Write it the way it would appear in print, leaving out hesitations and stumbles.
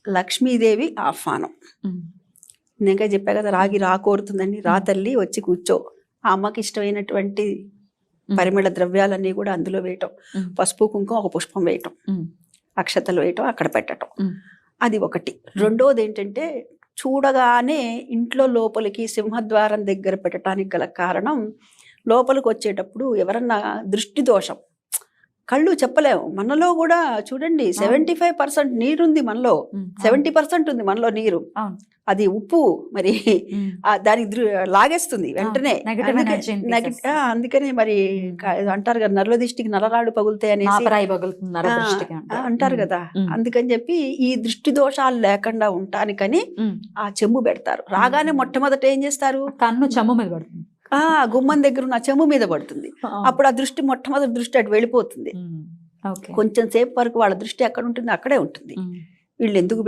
లక్ష్మీదేవి ఆహ్వానం. నేనుగా చెప్పా కదా, రాగి కోరుతుందని. రా తల్లి వచ్చి కూర్చో. ఆ అమ్మకి ఇష్టమైనటువంటి పరిమళ ద్రవ్యాలన్నీ కూడా అందులో వేయటం, పసుపు కుంకుమ ఒక పుష్పం వేయటం, అక్షతలు వేయటం, అక్కడ పెట్టడం. అది ఒకటి. రెండోది ఏంటంటే, చూడగానే ఇంట్లో లోపలికి సింహద్వారం దగ్గర పెట్టడానికి గల కారణం, లోపలికి వచ్చేటప్పుడు ఎవరన్నా దృష్టి దోషం, కళ్ళు చెప్పలేము. మనలో కూడా చూడండి 75% నీరుంది మనలో, 70% ఉంది మనలో నీరు. అది ఉప్పు మరి దానికి లాగేస్తుంది వెంటనే. అందుకనే మరి అంటారు కదా, నర్ల దిష్టికి నరరాళ్ళు పగులుతాయి అనేసి అంటారు కదా. అందుకని చెప్పి ఈ దృష్టి దోషాలు లేకుండా ఉండటానికని ఆ చెంబు పెడతారు. రాగానే మొట్టమొదట ఏం చేస్తారు, కన్ను చెంబు మీద పడుతుంది, గుమ్మం దగ్గర ఉన్న చెంబు మీద పడుతుంది. అప్పుడు ఆ దృష్టి మొట్టమొదటి దృష్టి అటు వెళ్ళిపోతుంది. కొంచెం సేపు వరకు వాళ్ళ దృష్టి ఎక్కడ ఉంటుంది, అక్కడే ఉంటుంది. వీళ్ళు ఎందుకు